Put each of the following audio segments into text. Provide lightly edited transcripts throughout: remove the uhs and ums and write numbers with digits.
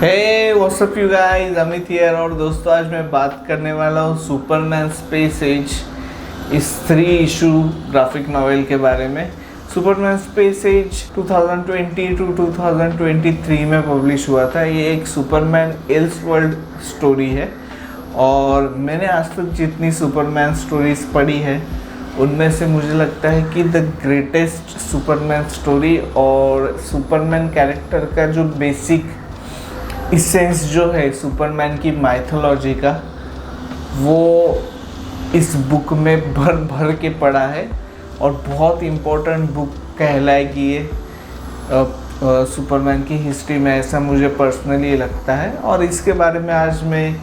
Hey what's up you guys, Amit here. और दोस्तों, आज मैं बात करने वाला हूँ सुपरमैन स्पेस एज इस 3 इशू ग्राफिक नॉवेल के बारे में। सुपरमैन स्पेस एज 2020 टू 2023 में पब्लिश हुआ था। ये एक सुपरमैन एल्सवर्ल्ड स्टोरी है और मैंने आज तक जितनी सुपरमैन स्टोरीज पढ़ी है उनमें से मुझे लगता है कि द ग्रेटेस्ट सुपरमैन स्टोरी और सुपरमैन कैरेक्टर का जो बेसिक इसेंस जो है सुपरमैन की माइथोलॉजी का, वो इस बुक में भर भर के पड़ा है और बहुत इम्पोर्टेंट बुक कहलाएगी ये सुपरमैन की हिस्ट्री में, ऐसा मुझे पर्सनली लगता है। और इसके बारे में आज मैं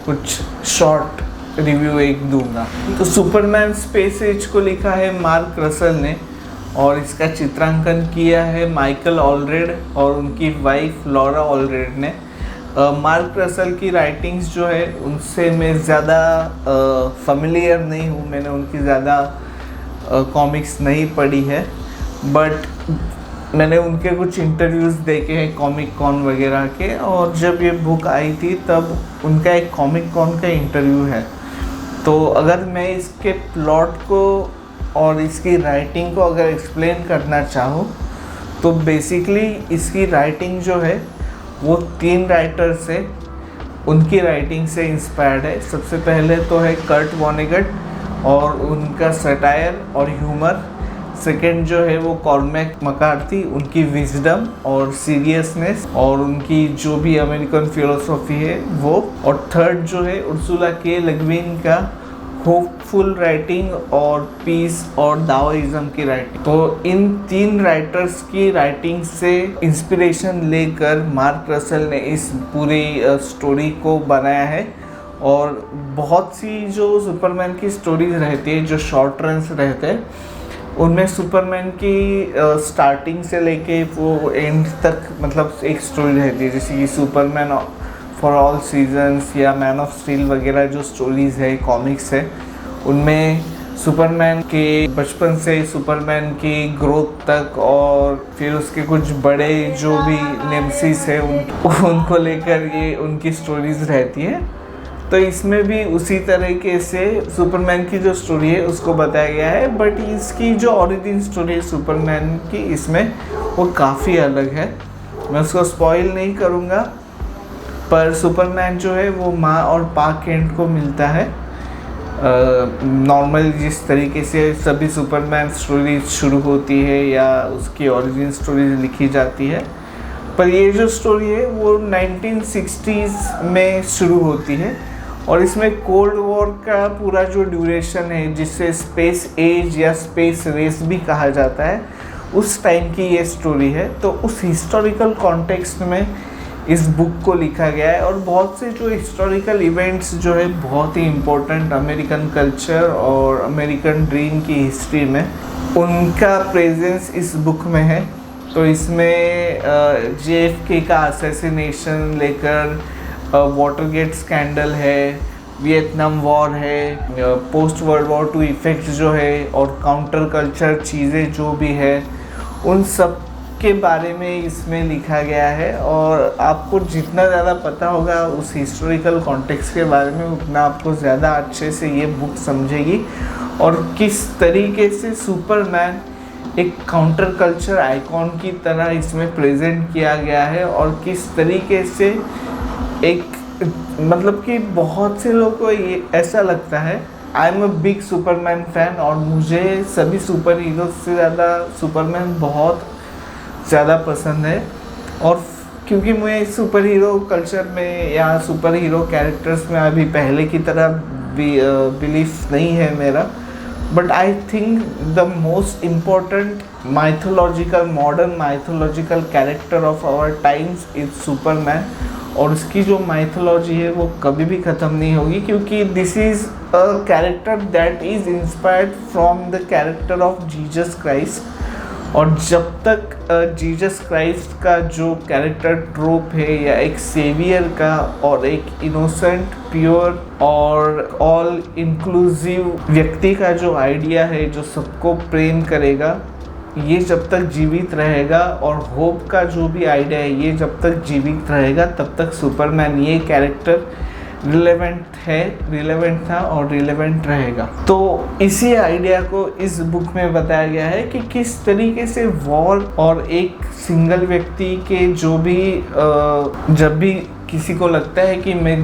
कुछ शॉर्ट रिव्यू एक दूंगा। तो सुपरमैन स्पेस एज को लिखा है मार्क रसल ने और इसका चित्रांकन किया है माइकल ऑलरेड और उनकी वाइफ लॉरा ऑलरेड ने। मार्क रसल की राइटिंग्स जो है उनसे मैं ज़्यादा फैमिलियर नहीं हूँ, मैंने उनकी ज़्यादा कॉमिक्स नहीं पढ़ी है, बट मैंने उनके कुछ इंटरव्यूज़ देखे हैं कॉमिक कॉन वगैरह के। और जब ये बुक आई थी तब उनका एक कॉमिक कॉन का इंटरव्यू है। तो अगर मैं इसके प्लॉट को और इसकी राइटिंग को अगर एक्सप्लेन करना चाहूँ तो बेसिकली इसकी राइटिंग जो है वो 3 राइटर से उनकी राइटिंग से इंस्पायर्ड है। सबसे पहले तो है कर्ट वॉनेगट और उनका सटायर और ह्यूमर। सेकंड जो है वो कॉर्मैक मैकार्थी, उनकी विजडम और सीरियसनेस और उनकी जो भी अमेरिकन फिलोसॉफी है वो। और थर्ड जो है उर्सुला के ले गुइन का होपफुल राइटिंग और पीस और दाओइज्म की राइटिंग। तो इन 3 राइटर्स की राइटिंग से इंस्पिरेशन लेकर मार्क रसल ने इस पूरी स्टोरी को बनाया है। और बहुत सी जो सुपरमैन की स्टोरीज रहती है, जो शॉर्ट रन्स रहते हैं, उनमें सुपरमैन की स्टार्टिंग से लेके वो एंड तक मतलब एक स्टोरी रहती है, जैसे कि सुपरमैन फॉर ऑल सीजन्स या मैन ऑफ स्टील वगैरह जो स्टोरीज़ है, कॉमिक्स है, उनमें सुपरमैन के बचपन से सुपरमैन की ग्रोथ तक और फिर उसके कुछ बड़े जो भी नेमसिस है उनको लेकर ये उनकी स्टोरीज़ रहती है। तो इसमें भी उसी तरीके से सुपरमैन की जो स्टोरी है उसको बताया गया है, बट इसकी जो ओरिजिन स्टोरी है सुपरमैन की इसमें वो काफ़ी अलग है। मैं उसको स्पॉइल नहीं करूँगा, पर सुपरमैन जो है वो माँ और पा केंट को मिलता है। नॉर्मल जिस तरीके से सभी सुपरमैन स्टोरी शुरू होती है या उसकी ओरिजिन स्टोरी लिखी जाती है, पर ये जो स्टोरी है वो 1960s में शुरू होती है और इसमें कोल्ड वॉर का पूरा जो ड्यूरेशन है, जिससे स्पेस एज या स्पेस रेस भी कहा जाता है, उस टाइम की ये स्टोरी है। तो उस हिस्टोरिकल कॉन्टेक्स्ट में इस बुक को लिखा गया है और बहुत से जो हिस्टोरिकल इवेंट्स जो है बहुत ही इम्पोर्टेंट अमेरिकन कल्चर और अमेरिकन ड्रीम की हिस्ट्री में, उनका प्रेजेंस इस बुक में है। तो इसमें JFK का असैसिनेशन लेकर वाटरगेट स्कैंडल है, वियतनाम वॉर है, पोस्ट वर्ल्ड वॉर 2 इफ़ेक्ट जो है और काउंटर कल्चर चीज़ें जो भी है, उन सब के बारे में इसमें लिखा गया है। और आपको जितना ज़्यादा पता होगा उस हिस्टोरिकल कॉन्टेक्स्ट के बारे में, उतना आपको ज़्यादा अच्छे से ये बुक समझेगी और किस तरीके से सुपरमैन एक काउंटर कल्चर आइकॉन की तरह इसमें प्रेजेंट किया गया है और किस तरीके से एक मतलब कि बहुत से लोगों को ये ऐसा लगता है, I am a big Superman fan और मुझे सभी सुपर हीरो से ज़्यादा सुपरमैन बहुत ज़्यादा पसंद है। और क्योंकि मुझे सुपर हीरो कल्चर में या सुपर हीरो कैरेक्टर्स में अभी पहले की तरह बिलीफ नहीं है मेरा, but I think the most important mythological modern mythological character of our times is Superman. और उसकी जो माइथोलॉजी है वो कभी भी ख़त्म नहीं होगी, क्योंकि this is a character that is inspired from the character of Jesus Christ. और जब तक जीसस क्राइस्ट का जो कैरेक्टर ट्रोप है या एक सेवियर का और एक इनोसेंट प्योर और ऑल इंक्लूसिव व्यक्ति का जो आइडिया है, जो सबको प्रेम करेगा, ये जब तक जीवित रहेगा और होप का जो भी आइडिया है ये जब तक जीवित रहेगा तब तक सुपरमैन ये कैरेक्टर रिलेवेंट था और रिलेवेंट रहेगा। तो इसी आइडिया को इस बुक में बताया गया है कि किस तरीके से वॉर और एक सिंगल व्यक्ति के जो भी जब भी किसी को लगता है कि मैं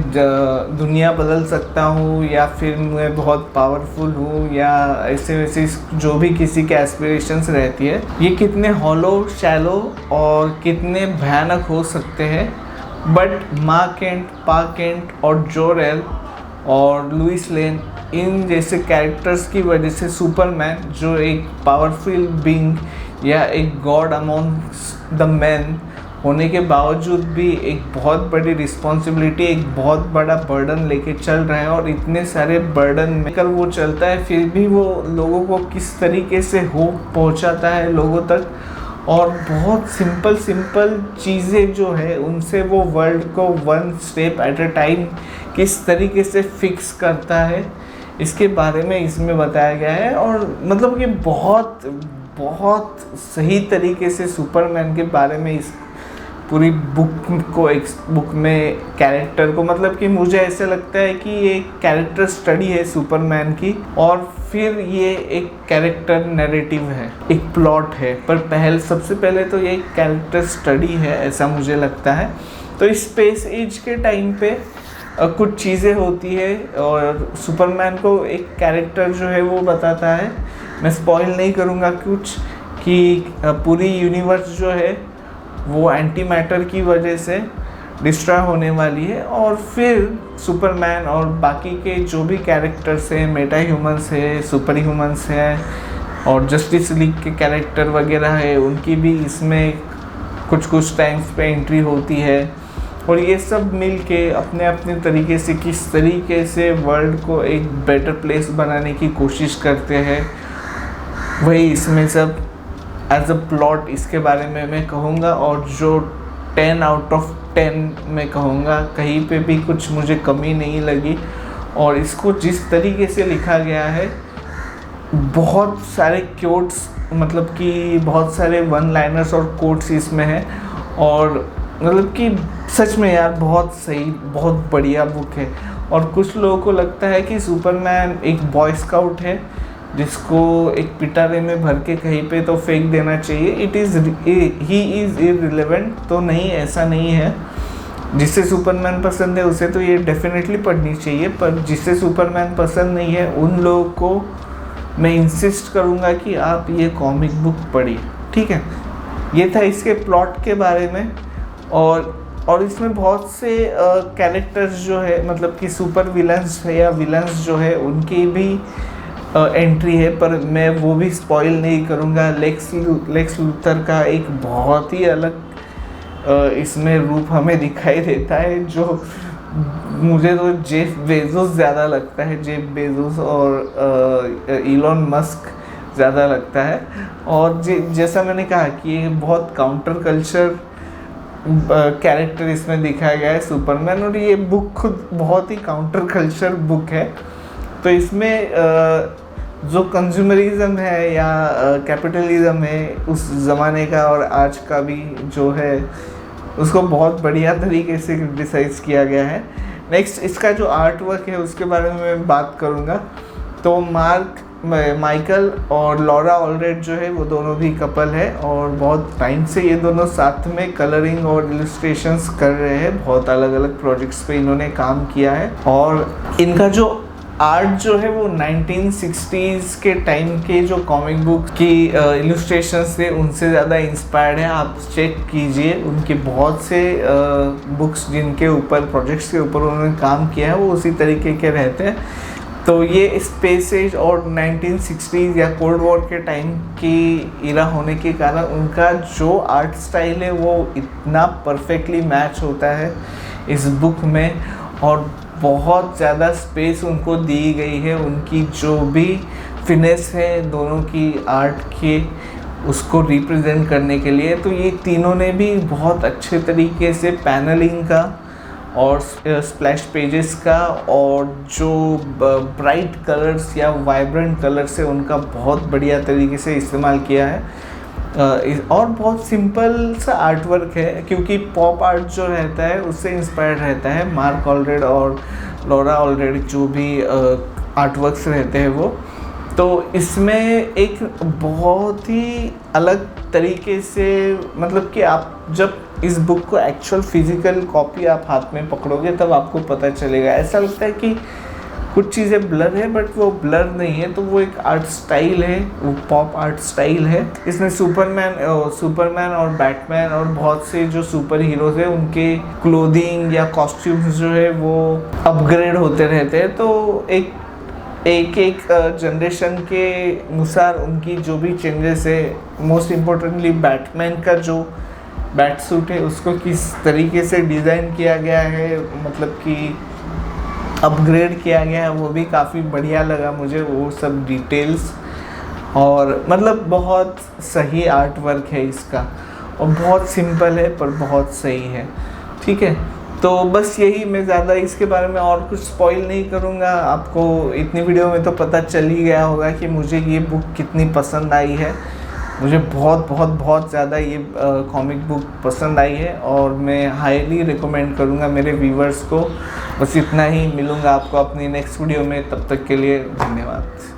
दुनिया बदल सकता हूँ या फिर मैं बहुत पावरफुल हूँ या ऐसे वैसे जो भी किसी के एस्पिरेशंस रहती है, ये कितने हॉलो शैलो और कितने भयानक हो सकते हैं। बट माँ केंट, पा केंट और जोरेल और लुइस लेन इन जैसे कैरेक्टर्स की वजह से सुपरमैन जो एक पावरफुल बीइंग या एक गॉड अमॉन्ग द मैन होने के बावजूद भी एक बहुत बड़ी रिस्पॉन्सिबिलिटी, एक बहुत बड़ा बर्डन लेके चल रहा है और इतने सारे बर्डन में कर वो चलता है, फिर भी वो लोगों को किस तरीके से होप पहुंचाता है लोगों तक और बहुत सिंपल चीज़ें जो है उनसे वो वर्ल्ड को one step at a time किस तरीके से फिक्स करता है, इसके बारे में इसमें बताया गया है। और मतलब कि बहुत सही तरीके से सुपरमैन के बारे में इस पूरी बुक में कैरेक्टर को, मतलब कि मुझे ऐसे लगता है कि ये कैरेक्टर स्टडी है सुपरमैन की और फिर ये एक कैरेक्टर नैरेटिव है, एक प्लॉट है, पर सबसे पहले तो ये कैरेक्टर स्टडी है, ऐसा मुझे लगता है। तो इस स्पेस एज के टाइम पे कुछ चीज़ें होती है और सुपरमैन को एक कैरेक्टर जो है वो बताता है, मैं स्पॉइल नहीं करूँगा कुछ, कि पूरी यूनिवर्स जो है वो एंटी मैटर की वजह से डिस्ट्रॉय होने वाली है और फिर सुपरमैन और बाकी के जो भी कैरेक्टर्स हैं, मेटा ह्यूमंस है, सुपर ह्यूमंस हैं और जस्टिस लीग के कैरेक्टर वगैरह है, उनकी भी इसमें कुछ टाइम्स पे एंट्री होती है और ये सब मिल के अपने अपने तरीके से किस तरीके से वर्ल्ड को एक बेटर प्लेस बनाने की कोशिश करते हैं, वही इसमें सब एज अ प्लॉट इसके बारे में मैं कहूँगा। और जो 10 आउट ऑफ 10 मैं कहूँगा, कहीं पे भी कुछ मुझे कमी नहीं लगी और इसको जिस तरीके से लिखा गया है, बहुत सारे कोट्स, मतलब कि बहुत सारे वन लाइनर्स और कोट्स इसमें हैं और मतलब कि सच में यार बहुत सही, बहुत बढ़िया बुक है। और कुछ लोगों को लगता है कि सुपरमैन एक बॉय स्काउट है जिसको एक पिटारे में भर के कहीं पे तो फेंक देना चाहिए, ही इज़ इररिलेवेंट। तो नहीं, ऐसा नहीं है। जिसे सुपरमैन पसंद है उसे तो ये डेफिनेटली पढ़नी चाहिए, पर जिसे सुपरमैन पसंद नहीं है उन लोगों को मैं इंसिस्ट करूँगा कि आप ये कॉमिक बुक पढ़िए, ठीक है। ये था इसके प्लॉट के बारे में। और इसमें बहुत से कैरेक्टर्स जो है, मतलब कि सुपर विलन्स है या विलन्स जो है उनकी भी एंट्री है, पर मैं वो भी स्पॉइल नहीं करूँगा। लेक्स लूथर का एक बहुत ही अलग इसमें रूप हमें दिखाई देता है, जो मुझे तो जेफ बेजोस ज़्यादा लगता है, जेफ बेजोस और इलॉन मस्क ज़्यादा लगता है। और जैसा मैंने कहा कि ये बहुत काउंटर कल्चर कैरेक्टर इसमें दिखाया गया है सुपरमैन, और ये बुक खुद बहुत ही काउंटर कल्चर बुक है। तो इसमें जो कंज्यूमरिज्म है या कैपिटलिज्म है उस ज़माने का और आज का भी जो है, उसको बहुत बढ़िया तरीके से क्रिटिसाइज़ किया गया है। नेक्स्ट इसका जो आर्ट वर्क है उसके बारे में मैं बात करूँगा। तो माइकल और लॉरा ऑलरेड जो है वो दोनों भी कपल है और बहुत टाइम से ये दोनों साथ में कलरिंग और इलस्ट्रेशंस कर रहे हैं। बहुत अलग अलग प्रोजेक्ट्स पे इन्होंने काम किया है और इनका जो आर्ट जो है वो 1960s के टाइम के जो कॉमिक बुक की इलस्ट्रेशंस थे उनसे ज़्यादा इंस्पायर्ड है। आप चेक कीजिए, उनके बहुत से बुक्स जिनके ऊपर, प्रोजेक्ट्स के ऊपर उन्होंने काम किया है वो उसी तरीके के रहते हैं। तो ये स्पेस एज और 1960s या कोल्ड वॉर के टाइम की इरा होने के कारण उनका जो आर्ट स्टाइल है वो इतना परफेक्टली मैच होता है इस बुक में, और बहुत ज़्यादा स्पेस उनको दी गई है। उनकी जो भी फिनेस है दोनों की आर्ट के, उसको रिप्रेजेंट करने के लिए। तो ये तीनों ने भी बहुत अच्छे तरीके से पैनलिंग का और स्प्लैश पेजेस का और जो ब्राइट कलर्स या वाइब्रेंट कलर्स है उनका बहुत बढ़िया तरीके से इस्तेमाल किया है। और बहुत सिंपल सा आर्ट वर्क है, क्योंकि पॉप आर्ट जो रहता है उससे इंस्पायर्ड रहता है मार्क ऑलरेड और लॉरा ऑलरेड, जो भी आर्ट वर्क्स रहते हैं वो। तो इसमें एक बहुत ही अलग तरीके से, मतलब कि आप जब इस बुक को एक्चुअल फिजिकल कॉपी आप हाथ में पकड़ोगे तब आपको पता चलेगा। ऐसा लगता है कि कुछ चीज़ें ब्लर है, बट वो ब्लर नहीं है, तो वो एक आर्ट स्टाइल है, वो पॉप आर्ट स्टाइल है। इसमें सुपरमैन और बैटमैन और बहुत से जो सुपर हीरोज हैं उनके क्लोथिंग या कॉस्ट्यूम्स जो है वो अपग्रेड होते रहते हैं। तो एक जनरेशन के अनुसार उनकी जो भी चेंजेस है, मोस्ट इम्पोर्टेंटली बैटमैन का जो बैट सूट है उसको किस तरीके से डिज़ाइन किया गया है, मतलब कि अपग्रेड किया गया है, वो भी काफ़ी बढ़िया लगा मुझे, वो सब डिटेल्स। और मतलब बहुत सही आर्ट वर्क है इसका, और बहुत सिंपल है पर बहुत सही है। ठीक है, तो बस यही, मैं ज़्यादा इसके बारे में और कुछ स्पॉइल नहीं करूँगा। आपको इतनी वीडियो में तो पता चल ही गया होगा कि मुझे ये बुक कितनी पसंद आई है। मुझे बहुत ज़्यादा ये कॉमिक बुक पसंद आई है, और मैं हाईली रिकमेंड करूँगा मेरे व्यूवर्स को। बस इतना ही, मिलूँगा आपको अपनी नेक्स्ट वीडियो में, तब तक के लिए धन्यवाद।